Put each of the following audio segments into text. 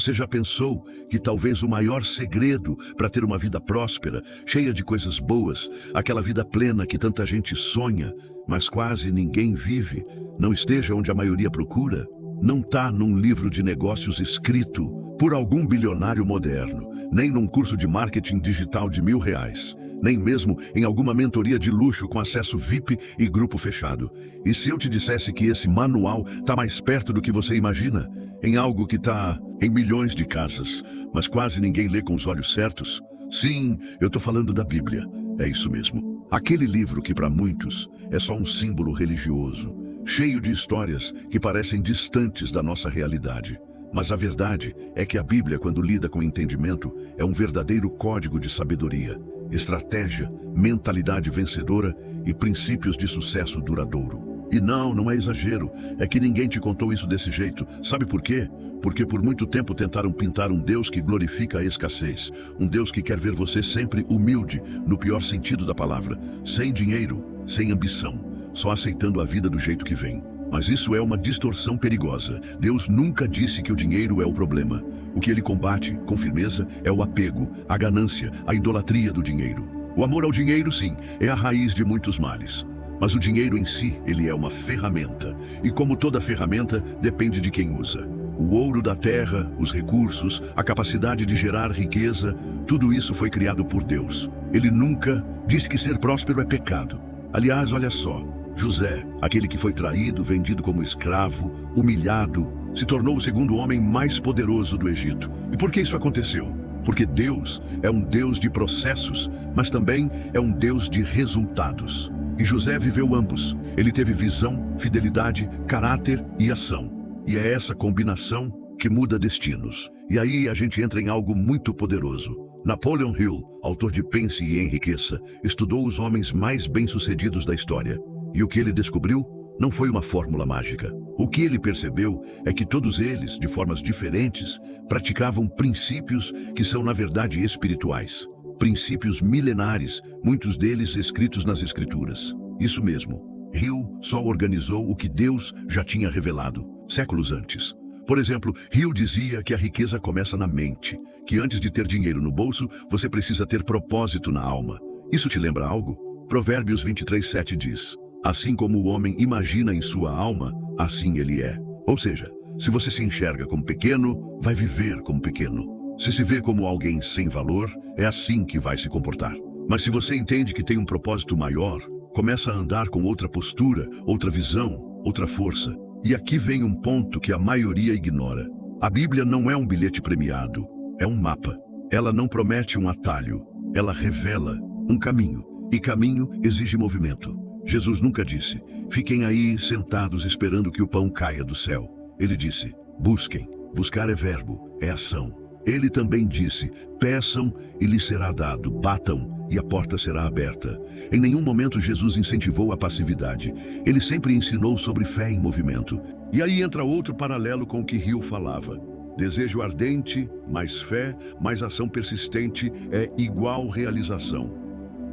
Você já pensou que talvez o maior segredo para ter uma vida próspera, cheia de coisas boas, aquela vida plena que tanta gente sonha, mas quase ninguém vive, não esteja onde a maioria procura? Não está num livro de negócios escrito por algum bilionário moderno, nem num curso de marketing digital de R$ 1.000, nem mesmo em alguma mentoria de luxo com acesso VIP e grupo fechado. E se eu te dissesse que esse manual está mais perto do que você imagina, em algo que está em milhões de casas, mas quase ninguém lê com os olhos certos? Sim, eu estou falando da Bíblia. É isso mesmo. Aquele livro que para muitos é só um símbolo religioso, cheio de histórias que parecem distantes da nossa realidade. Mas a verdade é que a Bíblia, quando lida com entendimento, é um verdadeiro código de sabedoria, estratégia, mentalidade vencedora e princípios de sucesso duradouro. E não é exagero, é que ninguém te contou isso desse jeito. Sabe por quê? Porque por muito tempo tentaram pintar um Deus que glorifica a escassez, um Deus que quer ver você sempre humilde, no pior sentido da palavra, sem dinheiro, sem ambição, só aceitando a vida do jeito que vem. Mas isso é uma distorção perigosa. Deus nunca disse que o dinheiro é o problema. O que ele combate, com firmeza, é o apego, a ganância, a idolatria do dinheiro. O amor ao dinheiro, sim, é a raiz de muitos males. Mas o dinheiro em si, ele é uma ferramenta. E como toda ferramenta, depende de quem usa. O ouro da terra, os recursos, a capacidade de gerar riqueza, tudo isso foi criado por Deus. Ele nunca disse que ser próspero é pecado. Aliás, olha só, José, aquele que foi traído, vendido como escravo, humilhado, se tornou o segundo homem mais poderoso do Egito. E por que isso aconteceu? Porque Deus é um Deus de processos, mas também é um Deus de resultados. E José viveu ambos. Ele teve visão, fidelidade, caráter e ação. E é essa combinação que muda destinos. E aí a gente entra em algo muito poderoso. Napoleon Hill, autor de Pense e Enriqueça, estudou os homens mais bem-sucedidos da história. E o que ele descobriu não foi uma fórmula mágica. O que ele percebeu é que todos eles, de formas diferentes, praticavam princípios que são, na verdade, espirituais. Princípios milenares, muitos deles escritos nas Escrituras. Isso mesmo, Hill só organizou o que Deus já tinha revelado, séculos antes. Por exemplo, Hill dizia que a riqueza começa na mente, que antes de ter dinheiro no bolso, você precisa ter propósito na alma. Isso te lembra algo? Provérbios 23:7 diz: assim como o homem imagina em sua alma, assim ele é. Ou seja, se você se enxerga como pequeno, vai viver como pequeno. Se se vê como alguém sem valor, é assim que vai se comportar. Mas se você entende que tem um propósito maior, começa a andar com outra postura, outra visão, outra força. E aqui vem um ponto que a maioria ignora. A Bíblia não é um bilhete premiado, é um mapa. Ela não promete um atalho, ela revela um caminho. E caminho exige movimento. Jesus nunca disse: fiquem aí sentados esperando que o pão caia do céu. Ele disse: busquem. Buscar é verbo, é ação. Ele também disse: peçam e lhes será dado, batam e a porta será aberta. Em nenhum momento Jesus incentivou a passividade. Ele sempre ensinou sobre fé em movimento. E aí entra outro paralelo com o que Hill falava. Desejo ardente, mais fé, mais ação persistente é igual realização.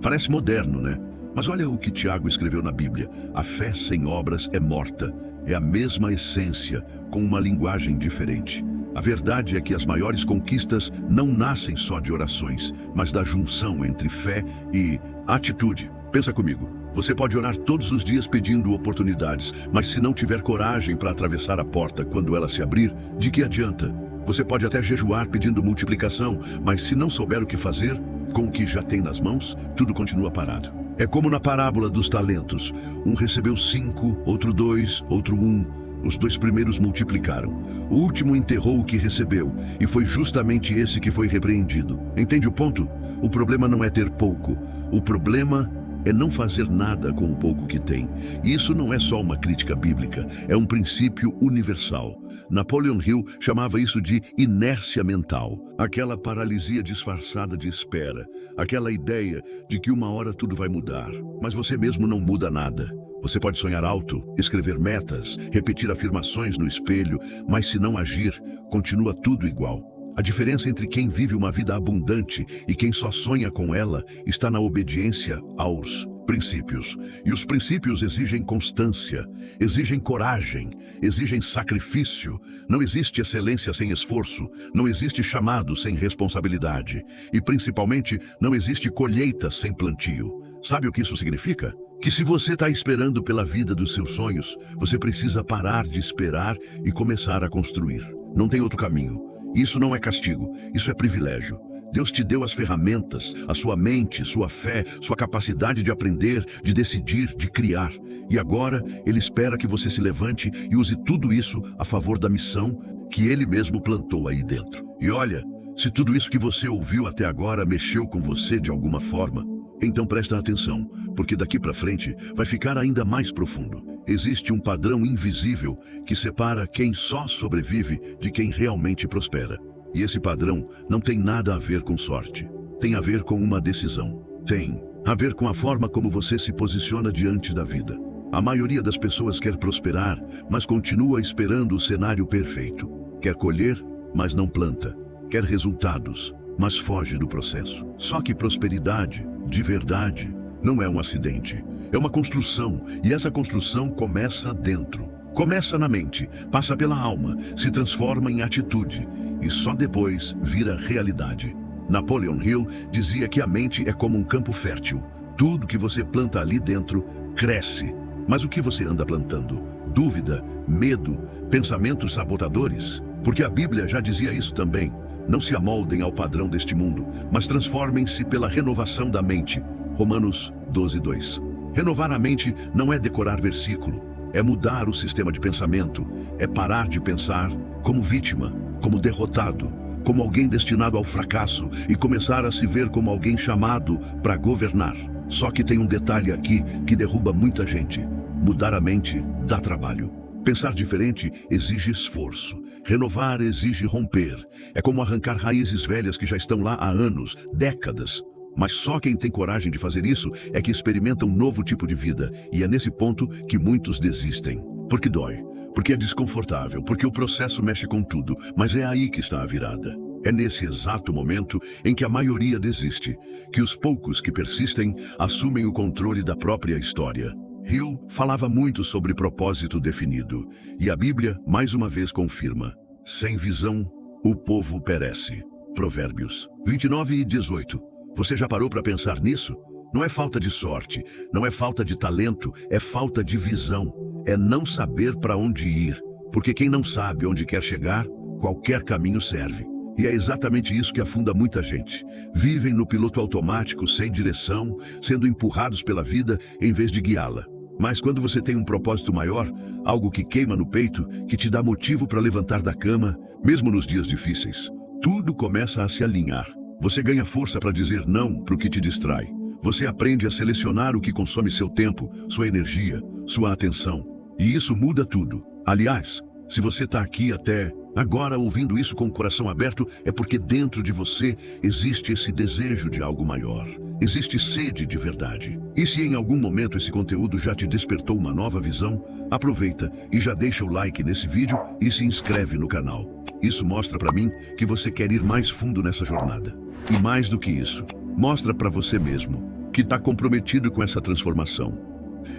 Parece moderno, né? Mas olha o que Tiago escreveu na Bíblia. A fé sem obras é morta. É a mesma essência, com uma linguagem diferente. A verdade é que as maiores conquistas não nascem só de orações, mas da junção entre fé e atitude. Pensa comigo, você pode orar todos os dias pedindo oportunidades, mas se não tiver coragem para atravessar a porta quando ela se abrir, de que adianta? Você pode até jejuar pedindo multiplicação, mas se não souber o que fazer com o que já tem nas mãos, tudo continua parado. É como na parábola dos talentos. Um recebeu 5, outro 2, outro 1. Os 2 primeiros multiplicaram. O último enterrou o que recebeu, e foi justamente esse que foi repreendido. Entende o ponto? O problema não é ter pouco. O problema é não fazer nada com o pouco que tem. E isso não é só uma crítica bíblica, é um princípio universal. Napoleon Hill chamava isso de inércia mental, aquela paralisia disfarçada de espera, aquela ideia de que uma hora tudo vai mudar, mas você mesmo não muda nada. Você pode sonhar alto, escrever metas, repetir afirmações no espelho, mas se não agir, continua tudo igual. A diferença entre quem vive uma vida abundante e quem só sonha com ela está na obediência aos Princípios. E os princípios exigem constância, exigem coragem, exigem sacrifício. Não existe excelência sem esforço, não existe chamado sem responsabilidade. E, principalmente, não existe colheita sem plantio. Sabe o que isso significa? Que se você está esperando pela vida dos seus sonhos, você precisa parar de esperar e começar a construir. Não tem outro caminho. Isso não é castigo, isso é privilégio. Deus te deu as ferramentas, a sua mente, sua fé, sua capacidade de aprender, de decidir, de criar. E agora Ele espera que você se levante e use tudo isso a favor da missão que Ele mesmo plantou aí dentro. E olha, se tudo isso que você ouviu até agora mexeu com você de alguma forma, então presta atenção, porque daqui para frente vai ficar ainda mais profundo. Existe um padrão invisível que separa quem só sobrevive de quem realmente prospera. E esse padrão não tem nada a ver com sorte. Tem a ver com uma decisão. Tem a ver com a forma como você se posiciona diante da vida. A maioria das pessoas quer prosperar, mas continua esperando o cenário perfeito. Quer colher, mas não planta. Quer resultados, mas foge do processo. Só que prosperidade, de verdade, não é um acidente. É uma construção, e essa construção começa dentro. Começa na mente, passa pela alma, se transforma em atitude e só depois vira realidade. Napoleon Hill dizia que a mente é como um campo fértil. Tudo que você planta ali dentro cresce. Mas o que você anda plantando? Dúvida, medo, pensamentos sabotadores? Porque a Bíblia já dizia isso também. Não se amoldem ao padrão deste mundo, mas transformem-se pela renovação da mente. Romanos 12:2. Renovar a mente não é decorar versículo. É mudar o sistema de pensamento, é parar de pensar como vítima, como derrotado, como alguém destinado ao fracasso e começar a se ver como alguém chamado para governar. Só que tem um detalhe aqui que derruba muita gente. Mudar a mente dá trabalho. Pensar diferente exige esforço. Renovar exige romper. É como arrancar raízes velhas que já estão lá há anos, décadas. Mas só quem tem coragem de fazer isso é que experimenta um novo tipo de vida. E é nesse ponto que muitos desistem. Porque dói, porque é desconfortável, porque o processo mexe com tudo. Mas é aí que está a virada. É nesse exato momento em que a maioria desiste, que os poucos que persistem assumem o controle da própria história. Hill falava muito sobre propósito definido. E a Bíblia, mais uma vez, confirma. Sem visão, o povo perece. Provérbios 29:18. Você já parou para pensar nisso? Não é falta de sorte, não é falta de talento, é falta de visão. É não saber para onde ir. Porque quem não sabe onde quer chegar, qualquer caminho serve. E é exatamente isso que afunda muita gente. Vivem no piloto automático, sem direção, sendo empurrados pela vida em vez de guiá-la. Mas quando você tem um propósito maior, algo que queima no peito, que te dá motivo para levantar da cama, mesmo nos dias difíceis, tudo começa a se alinhar. Você ganha força para dizer não para o que te distrai. Você aprende a selecionar o que consome seu tempo, sua energia, sua atenção. E isso muda tudo. Aliás, se você está aqui até agora ouvindo isso com o coração aberto, é porque dentro de você existe esse desejo de algo maior. Existe sede de verdade. E se em algum momento esse conteúdo já te despertou uma nova visão, aproveita e já deixa o like nesse vídeo e se inscreve no canal. Isso mostra para mim que você quer ir mais fundo nessa jornada. E mais do que isso, mostra para você mesmo que está comprometido com essa transformação.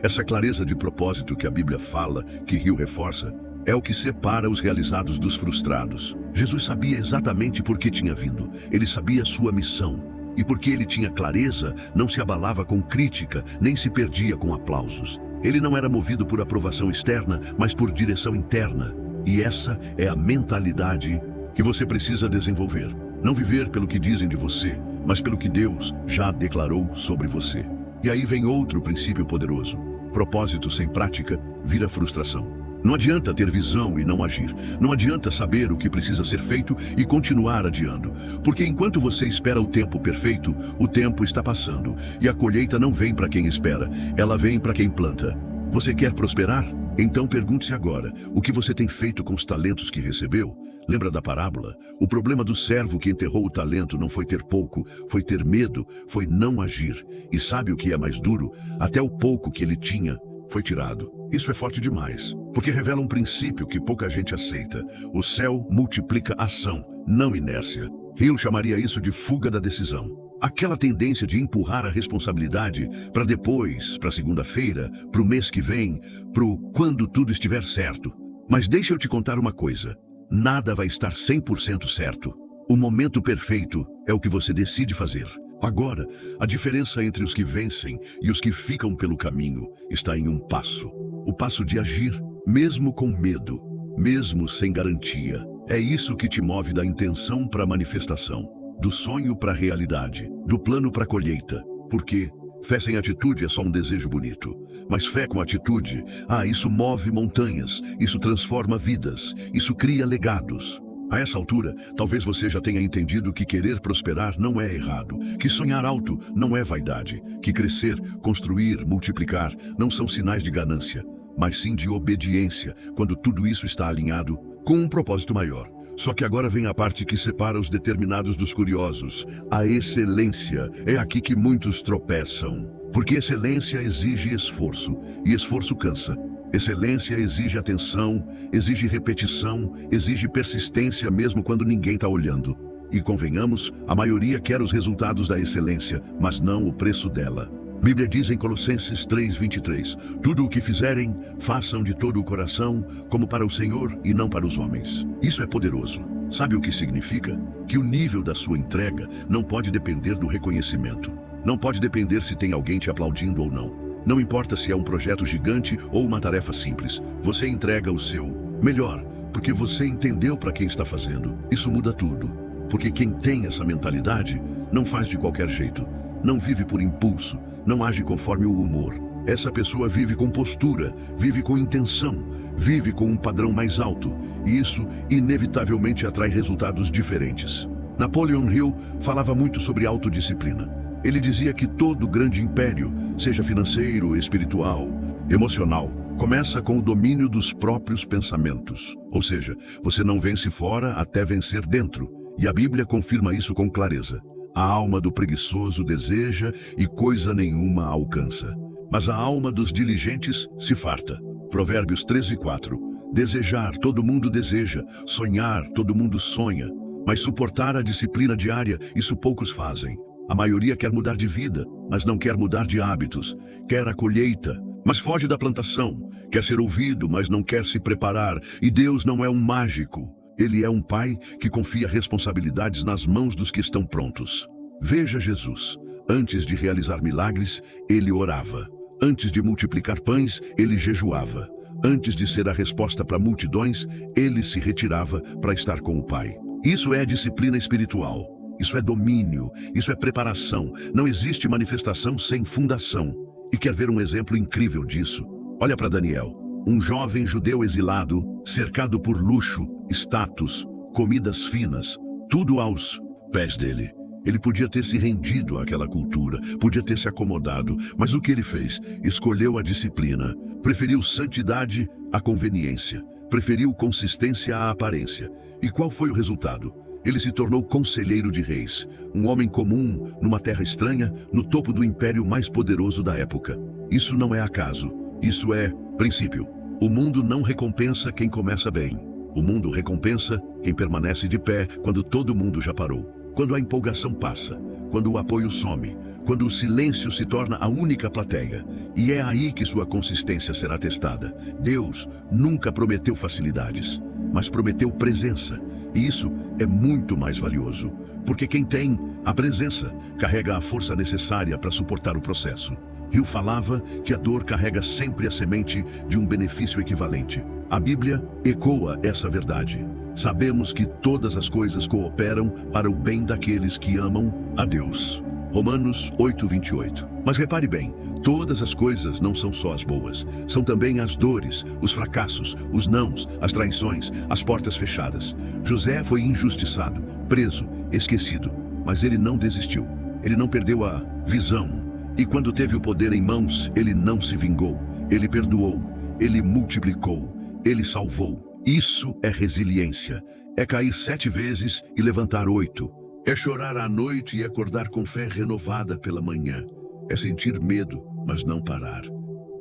Essa clareza de propósito que a Bíblia fala, que Hill reforça, é o que separa os realizados dos frustrados. Jesus sabia exatamente por que tinha vindo. Ele sabia sua missão. E porque ele tinha clareza, não se abalava com crítica, nem se perdia com aplausos. Ele não era movido por aprovação externa, mas por direção interna. E essa é a mentalidade que você precisa desenvolver. Não viver pelo que dizem de você, mas pelo que Deus já declarou sobre você. E aí vem outro princípio poderoso. Propósito sem prática vira frustração. Não adianta ter visão e não agir. Não adianta saber o que precisa ser feito e continuar adiando. Porque enquanto você espera o tempo perfeito, o tempo está passando. E a colheita não vem para quem espera, ela vem para quem planta. Você quer prosperar? Então pergunte-se agora, o que você tem feito com os talentos que recebeu? Lembra da parábola? O problema do servo que enterrou o talento não foi ter pouco, foi ter medo, foi não agir. E sabe o que é mais duro? Até o pouco que ele tinha foi tirado. Isso é forte demais, porque revela um princípio que pouca gente aceita. O céu multiplica ação, não inércia. Hill chamaria isso de fuga da decisão. Aquela tendência de empurrar a responsabilidade para depois, para segunda-feira, para o mês que vem, para quando tudo estiver certo. Mas deixa eu te contar uma coisa. Nada vai estar 100% certo. O momento perfeito é o que você decide fazer. Agora, a diferença entre os que vencem e os que ficam pelo caminho está em um passo. O passo de agir, mesmo com medo, mesmo sem garantia. É isso que te move da intenção para a manifestação. Do sonho para a realidade, do plano para a colheita. Porque fé sem atitude é só um desejo bonito. Mas fé com atitude, isso move montanhas, isso transforma vidas, isso cria legados. A essa altura, talvez você já tenha entendido que querer prosperar não é errado, que sonhar alto não é vaidade, que crescer, construir, multiplicar não são sinais de ganância, mas sim de obediência, quando tudo isso está alinhado com um propósito maior. Só que agora vem a parte que separa os determinados dos curiosos. A excelência é aqui que muitos tropeçam. Porque excelência exige esforço, e esforço cansa. Excelência exige atenção, exige repetição, exige persistência mesmo quando ninguém está olhando. E convenhamos, a maioria quer os resultados da excelência, mas não o preço dela. Bíblia diz em Colossenses 3:23, tudo o que fizerem, façam de todo o coração, como para o Senhor e não para os homens. Isso é poderoso. Sabe o que significa? Que o nível da sua entrega não pode depender do reconhecimento. Não pode depender se tem alguém te aplaudindo ou não. Não importa se é um projeto gigante ou uma tarefa simples. Você entrega o seu melhor, porque você entendeu para quem está fazendo. Isso muda tudo. Porque quem tem essa mentalidade não faz de qualquer jeito. Não vive por impulso, não age conforme o humor. Essa pessoa vive com postura, vive com intenção, vive com um padrão mais alto. E isso, inevitavelmente, atrai resultados diferentes. Napoleon Hill falava muito sobre autodisciplina. Ele dizia que todo grande império, seja financeiro, espiritual, emocional, começa com o domínio dos próprios pensamentos. Ou seja, você não vence fora até vencer dentro. E a Bíblia confirma isso com clareza. A alma do preguiçoso deseja e coisa nenhuma alcança. Mas a alma dos diligentes se farta. Provérbios 13:4. Desejar, todo mundo deseja. Sonhar, todo mundo sonha. Mas suportar a disciplina diária, isso poucos fazem. A maioria quer mudar de vida, mas não quer mudar de hábitos. Quer a colheita, mas foge da plantação. Quer ser ouvido, mas não quer se preparar. E Deus não é um mágico. Ele é um pai que confia responsabilidades nas mãos dos que estão prontos. Veja Jesus. Antes de realizar milagres, ele orava. Antes de multiplicar pães, ele jejuava. Antes de ser a resposta para multidões, ele se retirava para estar com o Pai. Isso é disciplina espiritual. Isso é domínio. Isso é preparação. Não existe manifestação sem fundação. E quer ver um exemplo incrível disso? Olha para Daniel. Um jovem judeu exilado, cercado por luxo, status, comidas finas, tudo aos pés dele. Ele podia ter se rendido àquela cultura, podia ter se acomodado, mas o que ele fez? Escolheu a disciplina, preferiu santidade à conveniência, preferiu consistência à aparência. E qual foi o resultado? Ele se tornou conselheiro de reis, um homem comum, numa terra estranha, no topo do império mais poderoso da época. Isso não é acaso, isso é princípio. O mundo não recompensa quem começa bem. O mundo recompensa quem permanece de pé quando todo mundo já parou. Quando a empolgação passa, quando o apoio some, quando o silêncio se torna a única plateia. E é aí que sua consistência será testada. Deus nunca prometeu facilidades, mas prometeu presença. E isso é muito mais valioso, porque quem tem a presença carrega a força necessária para suportar o processo. Hill falava que a dor carrega sempre a semente de um benefício equivalente. A Bíblia ecoa essa verdade. Sabemos que todas as coisas cooperam para o bem daqueles que amam a Deus. Romanos 8:28. Mas repare bem, todas as coisas não são só as boas. São também as dores, os fracassos, os nãos, as traições, as portas fechadas. José foi injustiçado, preso, esquecido, mas ele não desistiu. Ele não perdeu a visão. E quando teve o poder em mãos, ele não se vingou. Ele perdoou, ele multiplicou, ele salvou. Isso é resiliência. É cair 7 vezes e levantar 8. É chorar à noite e acordar com fé renovada pela manhã. É sentir medo, mas não parar.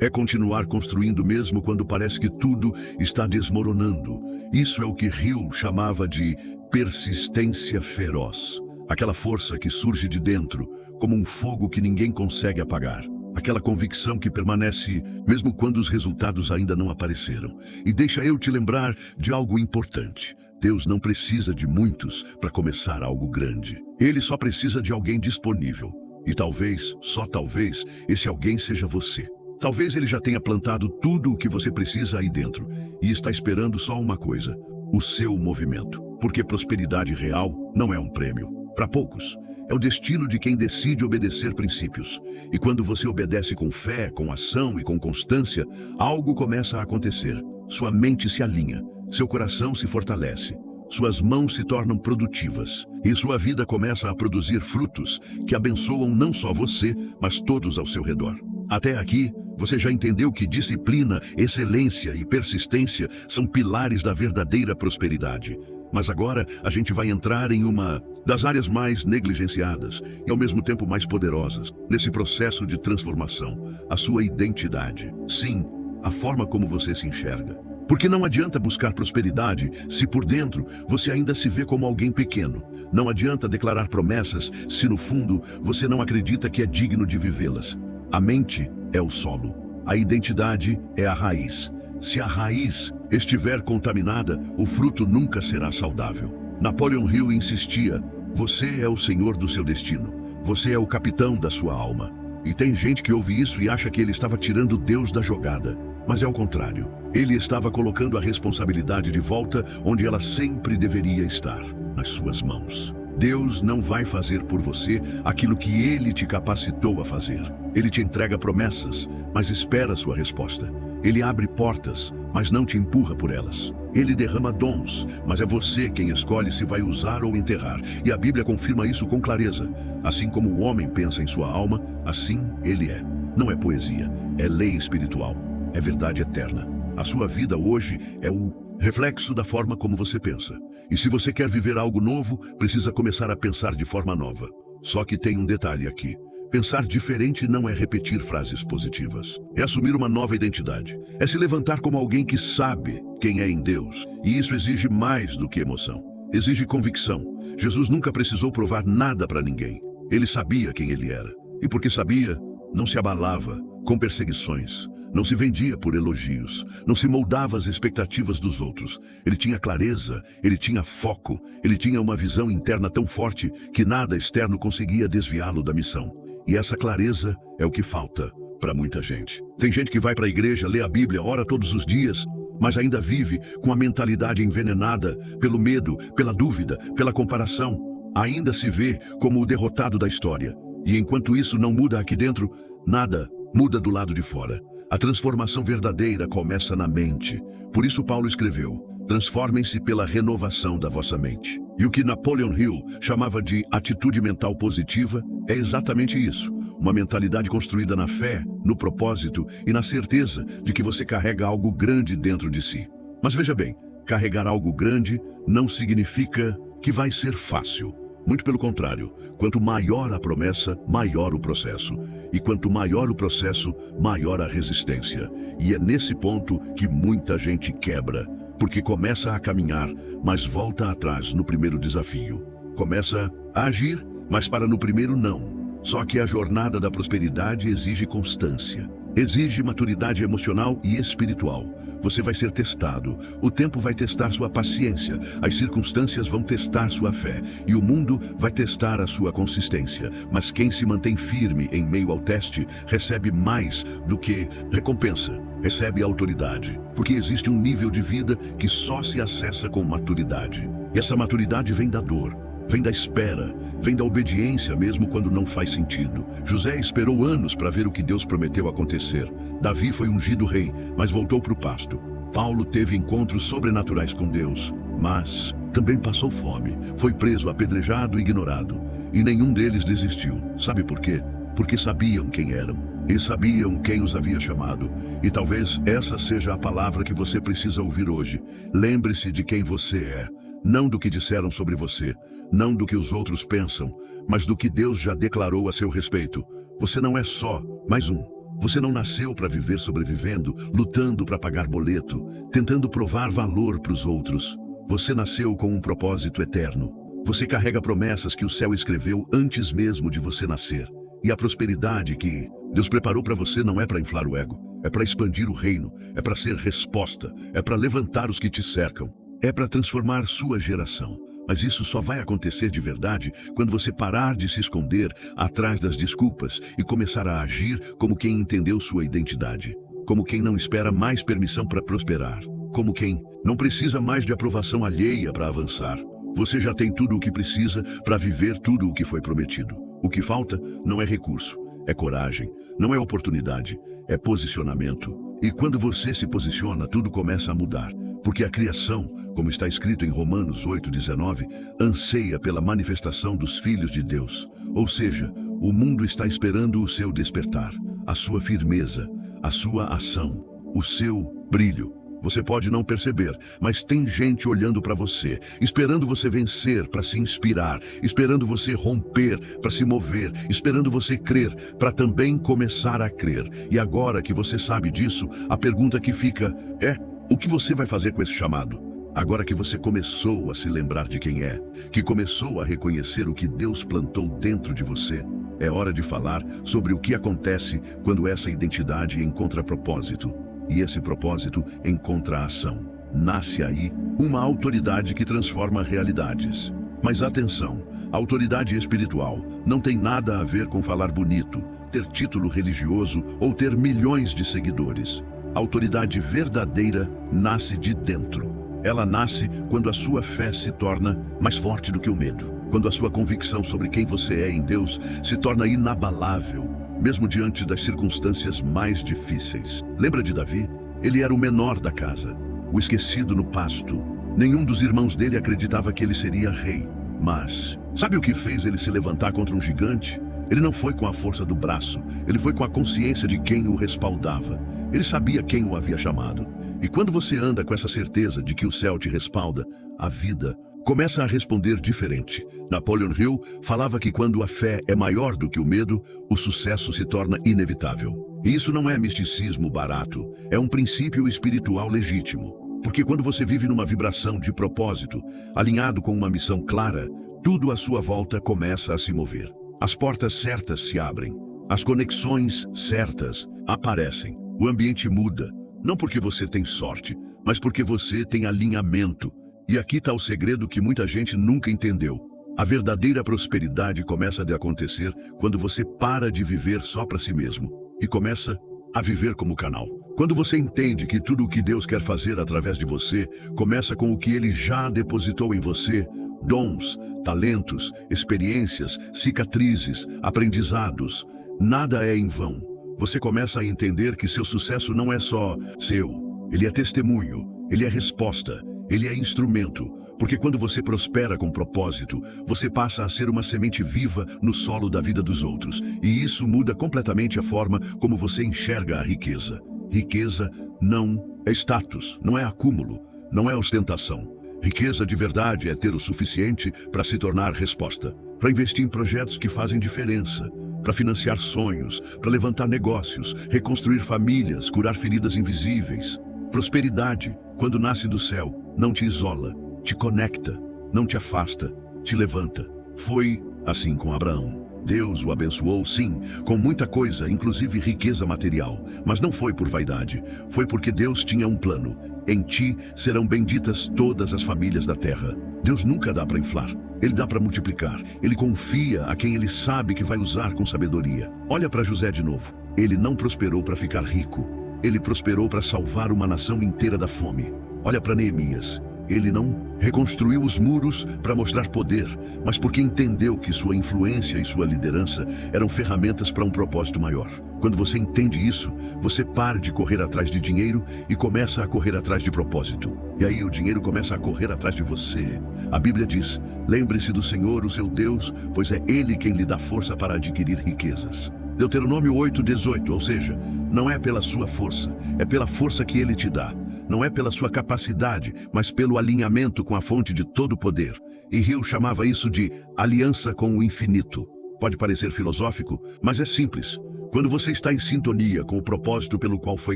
É continuar construindo mesmo quando parece que tudo está desmoronando. Isso é o que Hill chamava de persistência feroz. Aquela força que surge de dentro, como um fogo que ninguém consegue apagar. Aquela convicção que permanece mesmo quando os resultados ainda não apareceram. E deixa eu te lembrar de algo importante. Deus não precisa de muitos para começar algo grande. Ele só precisa de alguém disponível. E talvez, só talvez, esse alguém seja você. Talvez ele já tenha plantado tudo o que você precisa aí dentro e está esperando só uma coisa: o seu movimento. Porque prosperidade real não é um prêmio. Para poucos, é o destino de quem decide obedecer princípios. E quando você obedece com fé, com ação e com constância, algo começa a acontecer. Sua mente se alinha, seu coração se fortalece, suas mãos se tornam produtivas e sua vida começa a produzir frutos que abençoam não só você, mas todos ao seu redor. Até aqui, você já entendeu que disciplina, excelência e persistência são pilares da verdadeira prosperidade. Mas agora a gente vai entrar em uma das áreas mais negligenciadas e ao mesmo tempo mais poderosas nesse processo de transformação: a sua identidade. Sim, a forma como você se enxerga. Porque não adianta buscar prosperidade se por dentro você ainda se vê como alguém pequeno. Não adianta declarar promessas se no fundo você não acredita que é digno de vivê-las. A mente é o solo, a identidade é a raiz. Se a raiz estiver contaminada, o fruto nunca será saudável. Napoleon Hill insistia: você é o senhor do seu destino, você é o capitão da sua alma. E tem gente que ouve isso e acha que ele estava tirando Deus da jogada. Mas é o contrário. Ele estava colocando a responsabilidade de volta onde ela sempre deveria estar, nas suas mãos. Deus não vai fazer por você aquilo que Ele te capacitou a fazer. Ele te entrega promessas, mas espera a sua resposta. Ele abre portas, mas não te empurra por elas. Ele derrama dons, mas é você quem escolhe se vai usar ou enterrar. E a Bíblia confirma isso com clareza. Assim como o homem pensa em sua alma, assim ele é. Não é poesia, é lei espiritual, é verdade eterna. A sua vida hoje é o reflexo da forma como você pensa. E se você quer viver algo novo, precisa começar a pensar de forma nova. Só que tem um detalhe aqui. Pensar diferente não é repetir frases positivas. É assumir uma nova identidade. É se levantar como alguém que sabe quem é em Deus. E isso exige mais do que emoção. Exige convicção. Jesus nunca precisou provar nada para ninguém. Ele sabia quem ele era. E porque sabia, não se abalava com perseguições. Não se vendia por elogios, não se moldava às expectativas dos outros. Ele tinha clareza, ele tinha foco, ele tinha uma visão interna tão forte que nada externo conseguia desviá-lo da missão. E essa clareza é o que falta para muita gente. Tem gente que vai para a igreja, lê a Bíblia, ora todos os dias, mas ainda vive com a mentalidade envenenada pelo medo, pela dúvida, pela comparação. Ainda se vê como o derrotado da história. E enquanto isso não muda aqui dentro, nada muda do lado de fora. A transformação verdadeira começa na mente. Por isso Paulo escreveu: transformem-se pela renovação da vossa mente. E o que Napoleon Hill chamava de atitude mental positiva é exatamente isso. Uma mentalidade construída na fé, no propósito e na certeza de que você carrega algo grande dentro de si. Mas veja bem, carregar algo grande não significa que vai ser fácil. Muito pelo contrário, quanto maior a promessa, maior o processo. E quanto maior o processo, maior a resistência. E é nesse ponto que muita gente quebra, porque começa a caminhar, mas volta atrás no primeiro desafio. Começa a agir, mas para no primeiro não. Só que a jornada da prosperidade exige constância. Exige maturidade emocional e espiritual. Você vai ser testado. O tempo vai testar sua paciência. As circunstâncias vão testar sua fé. E o mundo vai testar a sua consistência. Mas quem se mantém firme em meio ao teste recebe mais do que recompensa. Recebe autoridade. Porque existe um nível de vida que só se acessa com maturidade. E essa maturidade vem da dor. Vem da espera, vem da obediência mesmo quando não faz sentido. José esperou anos para ver o que Deus prometeu acontecer. Davi foi ungido rei, mas voltou para o pasto. Paulo teve encontros sobrenaturais com Deus, mas também passou fome. Foi preso, apedrejado e ignorado. E nenhum deles desistiu. Sabe por quê? Porque sabiam quem eram. E sabiam quem os havia chamado. E talvez essa seja a palavra que você precisa ouvir hoje. Lembre-se de quem você é. Não do que disseram sobre você, não do que os outros pensam, mas do que Deus já declarou a seu respeito. Você não é só mais um. Você não nasceu para viver sobrevivendo, lutando para pagar boleto, tentando provar valor para os outros. Você nasceu com um propósito eterno. Você carrega promessas que o céu escreveu antes mesmo de você nascer. E a prosperidade que Deus preparou para você não é para inflar o ego, é para expandir o reino, é para ser resposta, é para levantar os que te cercam, é para transformar sua geração. Mas isso só vai acontecer de verdade quando você parar de se esconder atrás das desculpas e começar a agir como quem entendeu sua identidade, como quem não espera mais permissão para prosperar, como quem não precisa mais de aprovação alheia para avançar. Você já tem tudo o que precisa para viver tudo o que foi prometido. O que falta não é recurso, é coragem, não é oportunidade, é posicionamento. E quando você se posiciona, tudo começa a mudar. Porque a criação, como está escrito em Romanos 8,19, anseia pela manifestação dos filhos de Deus. Ou seja, o mundo está esperando o seu despertar, a sua firmeza, a sua ação, o seu brilho. Você pode não perceber, mas tem gente olhando para você, esperando você vencer para se inspirar, esperando você romper para se mover, esperando você crer para também começar a crer. E agora que você sabe disso, a pergunta que fica é: o que você vai fazer com esse chamado? Agora que você começou a se lembrar de quem é, que começou a reconhecer o que Deus plantou dentro de você, é hora de falar sobre o que acontece quando essa identidade encontra propósito. E esse propósito encontra ação. Nasce aí uma autoridade que transforma realidades. Mas atenção, a autoridade espiritual não tem nada a ver com falar bonito, ter título religioso ou ter milhões de seguidores. A autoridade verdadeira nasce de dentro. Ela nasce quando a sua fé se torna mais forte do que o medo. Quando a sua convicção sobre quem você é em Deus se torna inabalável, mesmo diante das circunstâncias mais difíceis. Lembra de Davi? Ele era o menor da casa, o esquecido no pasto. Nenhum dos irmãos dele acreditava que ele seria rei. Mas, sabe o que fez ele se levantar contra um gigante? Ele não foi com a força do braço, ele foi com a consciência de quem o respaldava. Ele sabia quem o havia chamado. E quando você anda com essa certeza de que o céu te respalda, a vida começa a responder diferente. Napoleon Hill falava que quando a fé é maior do que o medo, o sucesso se torna inevitável. E isso não é misticismo barato, é um princípio espiritual legítimo. Porque quando você vive numa vibração de propósito, alinhado com uma missão clara, tudo à sua volta começa a se mover. As portas certas se abrem, as conexões certas aparecem, o ambiente muda, não porque você tem sorte, mas porque você tem alinhamento. E aqui está o segredo que muita gente nunca entendeu. A verdadeira prosperidade começa a acontecer quando você para de viver só para si mesmo e começa a viver como canal. Quando você entende que tudo o que Deus quer fazer através de você começa com o que Ele já depositou em você, dons, talentos, experiências, cicatrizes, aprendizados, nada é em vão. Você começa a entender que seu sucesso não é só seu, ele é testemunho, ele é resposta. Ele é instrumento, porque quando você prospera com propósito, você passa a ser uma semente viva no solo da vida dos outros. E isso muda completamente a forma como você enxerga a riqueza. Riqueza não é status, não é acúmulo, não é ostentação. Riqueza de verdade é ter o suficiente para se tornar resposta, para investir em projetos que fazem diferença, para financiar sonhos, para levantar negócios, reconstruir famílias, curar feridas invisíveis. Prosperidade, quando nasce do céu, não te isola, te conecta, não te afasta, te levanta. Foi assim com Abraão. Deus o abençoou, sim, com muita coisa, inclusive riqueza material. Mas não foi por vaidade, foi porque Deus tinha um plano. Em ti serão benditas todas as famílias da terra. Deus nunca dá para inflar, Ele dá para multiplicar. Ele confia a quem Ele sabe que vai usar com sabedoria. Olha para José de novo. Ele não prosperou para ficar rico. Ele prosperou para salvar uma nação inteira da fome. Olha para Neemias. Ele não reconstruiu os muros para mostrar poder, mas porque entendeu que sua influência e sua liderança eram ferramentas para um propósito maior. Quando você entende isso, você para de correr atrás de dinheiro e começa a correr atrás de propósito. E aí o dinheiro começa a correr atrás de você. A Bíblia diz: lembre-se do Senhor, o seu Deus, pois é Ele quem lhe dá força para adquirir riquezas. Deuteronômio 8:18, ou seja, não é pela sua força, é pela força que Ele te dá. Não é pela sua capacidade, mas pelo alinhamento com a fonte de todo poder. E Hill chamava isso de aliança com o infinito. Pode parecer filosófico, mas é simples. Quando você está em sintonia com o propósito pelo qual foi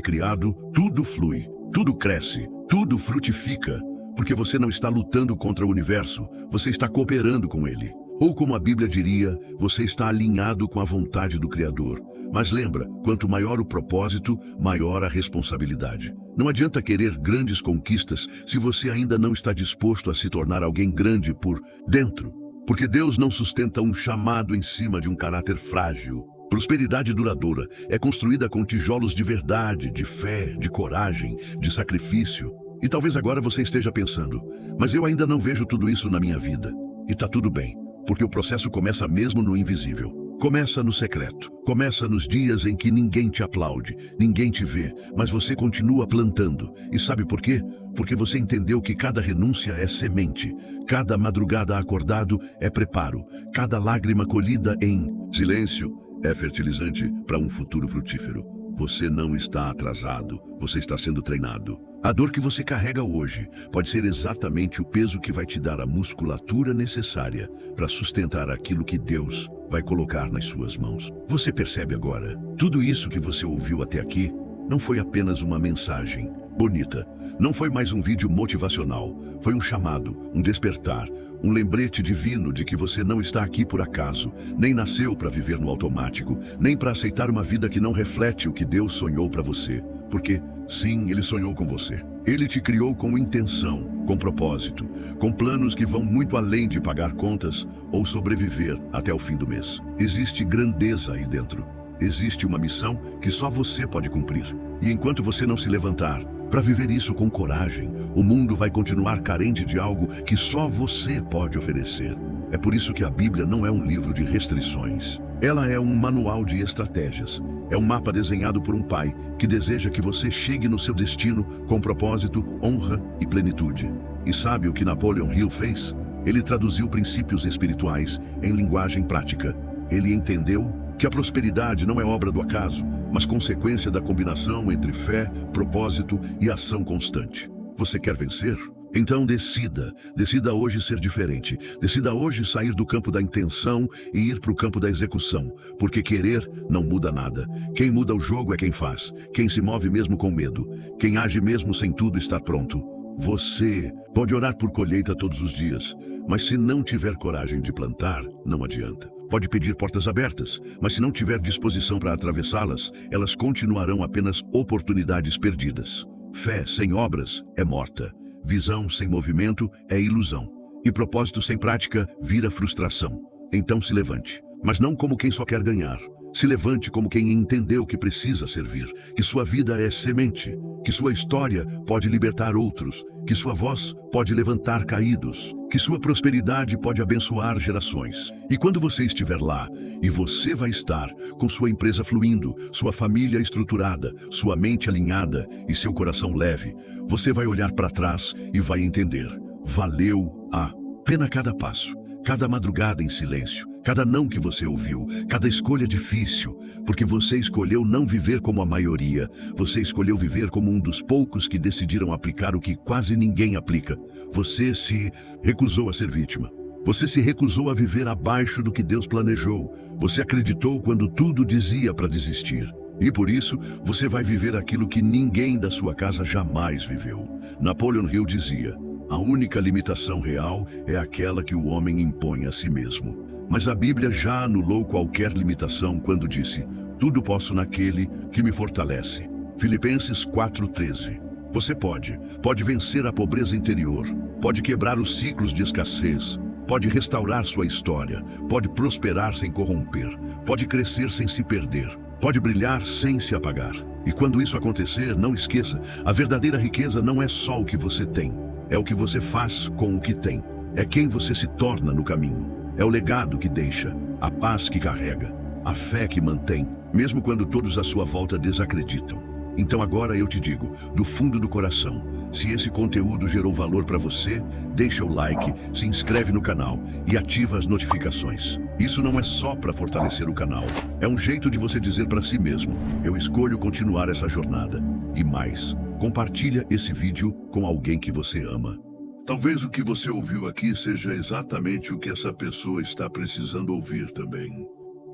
criado, tudo flui, tudo cresce, tudo frutifica. Porque você não está lutando contra o universo, você está cooperando com ele. Ou como a Bíblia diria, você está alinhado com a vontade do Criador. Mas lembra, quanto maior o propósito, maior a responsabilidade. Não adianta querer grandes conquistas se você ainda não está disposto a se tornar alguém grande por dentro. Porque Deus não sustenta um chamado em cima de um caráter frágil. Prosperidade duradoura é construída com tijolos de verdade, de fé, de coragem, de sacrifício. E talvez agora você esteja pensando, mas eu ainda não vejo tudo isso na minha vida. E tá tudo bem, porque o processo começa mesmo no invisível. Começa no secreto. Começa nos dias em que ninguém te aplaude, ninguém te vê, mas você continua plantando. E sabe por quê? Porque você entendeu que cada renúncia é semente, cada madrugada acordado é preparo, cada lágrima colhida em silêncio é fertilizante para um futuro frutífero. Você não está atrasado, você está sendo treinado. A dor que você carrega hoje pode ser exatamente o peso que vai te dar a musculatura necessária para sustentar aquilo que Deus vai colocar nas suas mãos. Você percebe agora? Tudo isso que você ouviu até aqui não foi apenas uma mensagem bonita, não foi mais um vídeo motivacional, foi um chamado, um despertar, um lembrete divino de que você não está aqui por acaso, nem nasceu para viver no automático, nem para aceitar uma vida que não reflete o que Deus sonhou para você. Porque, sim, Ele sonhou com você. Ele te criou com intenção, com propósito, com planos que vão muito além de pagar contas ou sobreviver até o fim do mês. Existe grandeza aí dentro. Existe uma missão que só você pode cumprir. E enquanto você não se levantar para viver isso com coragem, o mundo vai continuar carente de algo que só você pode oferecer. É por isso que a Bíblia não é um livro de restrições. Ela é um manual de estratégias. É um mapa desenhado por um pai que deseja que você chegue no seu destino com propósito, honra e plenitude. E sabe o que Napoleon Hill fez? Ele traduziu princípios espirituais em linguagem prática. Ele entendeu que a prosperidade não é obra do acaso, mas consequência da combinação entre fé, propósito e ação constante. Você quer vencer? Então decida hoje ser diferente. Decida hoje sair do campo da intenção e ir para o campo da execução, porque querer não muda nada. Quem muda o jogo é quem faz, quem se move mesmo com medo, quem age mesmo sem tudo estar pronto. Você pode orar por colheita todos os dias, mas se não tiver coragem de plantar, não adianta. Pode pedir portas abertas, mas se não tiver disposição para atravessá-las, elas continuarão apenas oportunidades perdidas. Fé sem obras é morta. Visão sem movimento é ilusão. E propósito sem prática vira frustração. Então se levante, mas não como quem só quer ganhar. Se levante como quem entendeu que precisa servir, que sua vida é semente, que sua história pode libertar outros, que sua voz pode levantar caídos, que sua prosperidade pode abençoar gerações. E quando você estiver lá, e você vai estar com sua empresa fluindo, sua família estruturada, sua mente alinhada e seu coração leve, você vai olhar para trás e vai entender: valeu a pena cada passo, cada madrugada em silêncio, cada não que você ouviu, cada escolha difícil, porque você escolheu não viver como a maioria, você escolheu viver como um dos poucos que decidiram aplicar o que quase ninguém aplica. Você se recusou a ser vítima. Você se recusou a viver abaixo do que Deus planejou. Você acreditou quando tudo dizia para desistir. E por isso, você vai viver aquilo que ninguém da sua casa jamais viveu. Napoleon Hill dizia: a única limitação real é aquela que o homem impõe a si mesmo. Mas a Bíblia já anulou qualquer limitação quando disse: tudo posso naquele que me fortalece. Filipenses 4:13. Você pode vencer a pobreza interior, pode quebrar os ciclos de escassez, pode restaurar sua história, pode prosperar sem corromper, pode crescer sem se perder, pode brilhar sem se apagar. E quando isso acontecer, não esqueça, a verdadeira riqueza não é só o que você tem, é o que você faz com o que tem, é quem você se torna no caminho, é o legado que deixa, a paz que carrega, a fé que mantém, mesmo quando todos à sua volta desacreditam. Então agora eu te digo, do fundo do coração, se esse conteúdo gerou valor para você, deixa o like, se inscreve no canal e ativa as notificações. Isso não é só para fortalecer o canal, é um jeito de você dizer para si mesmo: eu escolho continuar essa jornada. E mais, compartilha esse vídeo com alguém que você ama. Talvez o que você ouviu aqui seja exatamente o que essa pessoa está precisando ouvir também.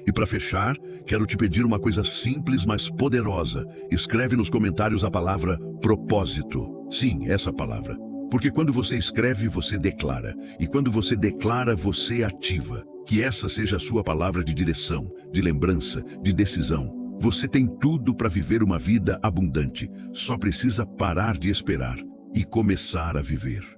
E para fechar, quero te pedir uma coisa simples, mas poderosa. Escreve nos comentários a palavra propósito. Sim, essa palavra. Porque quando você escreve, você declara. E quando você declara, você ativa. Que essa seja a sua palavra de direção, de lembrança, de decisão. Você tem tudo para viver uma vida abundante. Só precisa parar de esperar e começar a viver.